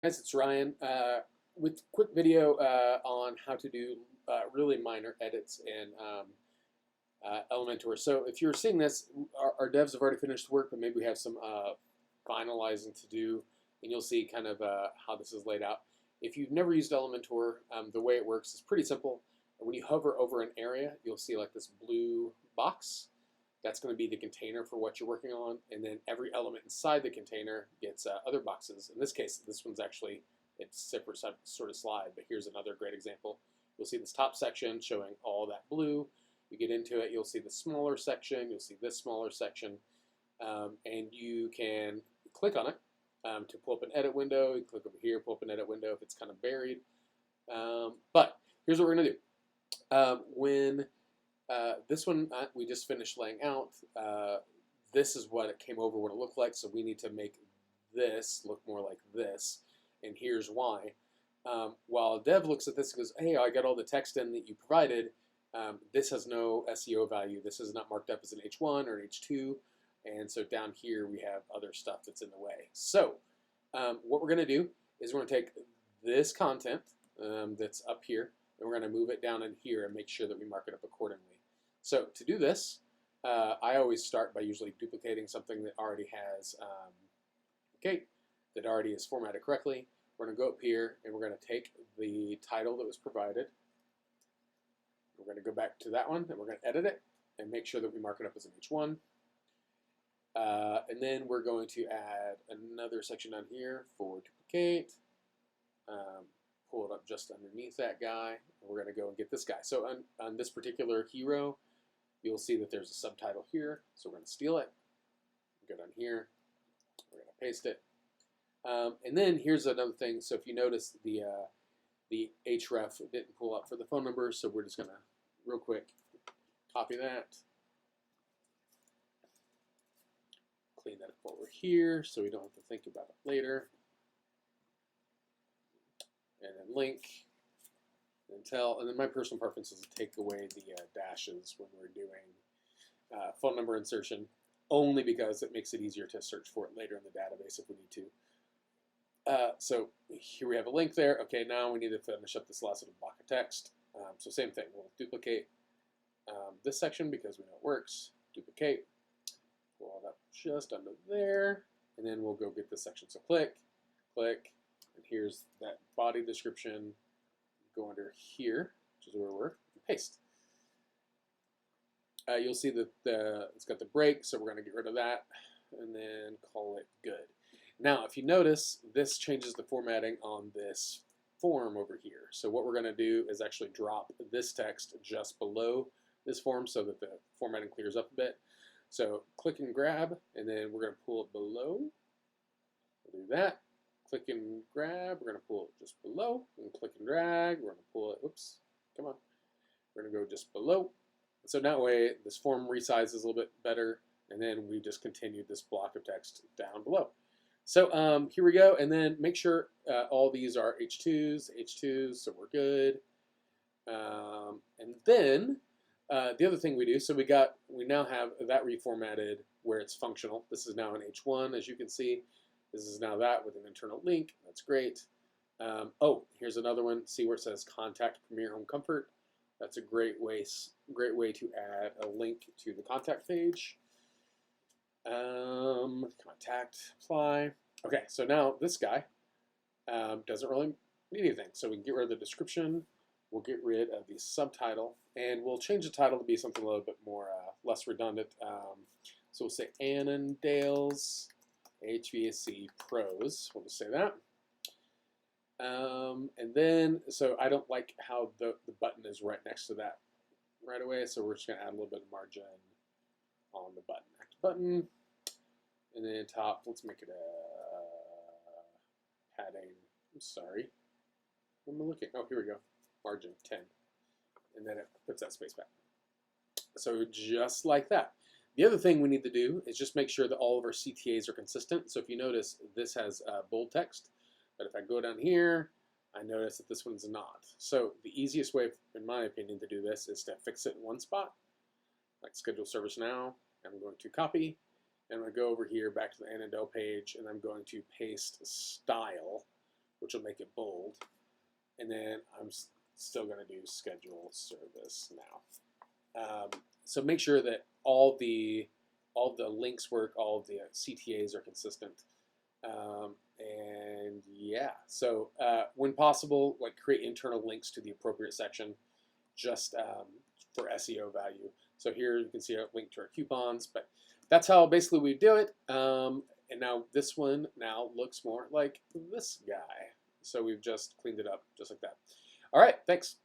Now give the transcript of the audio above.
Guys, it's Ryan with a quick video on how to do really minor edits in Elementor. So if you're seeing this, our devs have already finished work, but maybe we have some finalizing to do, and you'll see kind of how this is laid out. If you've never used Elementor, the way it works is pretty simple. When you hover over an area, you'll see like this blue box. That's going to be the container for what you're working on, and then every element inside the container gets other boxes. In this case, this one's actually, it's separate sort of slide, but here's another great example. You'll see this top section showing all that blue. You get into it, you'll see the smaller section, you'll see this smaller section, and you can click on it to pull up an edit window. You click over here, pull up an edit window if it's kind of buried. But here's what we're going to do. When this one we just finished laying out. This is what it came over, what it looked like. So we need to make this look more like this. And here's why. While a dev looks at this and goes, hey, I got all the text in that you provided. This has no SEO value. This is not marked up as an H1 or an H2. And so down here we have other stuff that's in the way. So what we're going to do is we're going to take this content that's up here, and we're going to move it down in here and make sure that we mark it up accordingly. So to do this, I always start by usually duplicating something that already has, that already is formatted correctly. We're going to go up here and we're going to take the title that was provided. We're going to go back to that one and we're going to edit it and make sure that we mark it up as an H1. And then we're going to add another section down here for duplicate. Pull it up just underneath that guy, and we're going to go and get this guy. So on this particular hero, you'll see that there's a subtitle here, so we're going to steal it, go down here, we're going to paste it. And then here's another thing. So if you notice, the href didn't pull up for the phone number, so we're just going to, real quick, copy that, clean that up over here so we don't have to think about it later. And then link, and tell, and then my personal preference is to take away the dashes when we're doing phone number insertion, only because it makes it easier to search for it later in the database if we need to. So here we have a link there. Okay, now we need to finish up this last little block of text. So same thing, we'll duplicate this section because we know it works. Duplicate, pull it up just under there, and then we'll go get this section. So click, click. And here's that body description. Go under here, which is where we're, paste. You'll see that it's got the break, so we're going to get rid of that and then call it good. Now, if you notice, this changes the formatting on this form over here. So what we're going to do is actually drop this text just below this form so that the formatting clears up a bit. So click and grab, and then we're going to pull it below. We'll do that. Click and grab, we're going to pull it just below, and click and drag, we're going to pull it, oops, come on, we're going to go just below. So that way this form resizes a little bit better, and then we just continued this block of text down below. So here we go, and then make sure all these are H2s, so we're good. And then the other thing we do, so we now have that reformatted where it's functional. This is now an H1, as you can see. This is now that with an internal link. That's great. Oh, here's another one. See where it says Contact Premier Home Comfort. That's a great way to add a link to the contact page. Contact, apply. Okay, so now this guy doesn't really need anything. So we can get rid of the description. We'll get rid of the subtitle, and we'll change the title to be something a little bit more less redundant. So we'll say Annandale's HVAC Pros, we'll just say that. And then, so I don't like how the button is right next to that right away, so we're just going to add a little bit of margin on the button. Active button, and then top, let's make it a padding, I'm sorry. Where am I looking? Oh, here we go, margin 10. And then it puts that space back. So just like that. The other thing we need to do is just make sure that all of our CTAs are consistent. So if you notice, this has bold text, but if I go down here, I notice that this one's not. So the easiest way, in my opinion, to do this is to fix it in one spot, like schedule service now. I'm going to copy, and I'm going to go over here back to the Annandale page, and I'm going to paste style, which will make it bold. And then I'm still going to do schedule service now. So make sure that all the links work, all of the CTAs are consistent. And yeah, so when possible, like create internal links to the appropriate section just for SEO value. So here you can see a link to our coupons, but that's how basically we do it. And now this one now looks more like this guy. So we've just cleaned it up just like that. All right, thanks.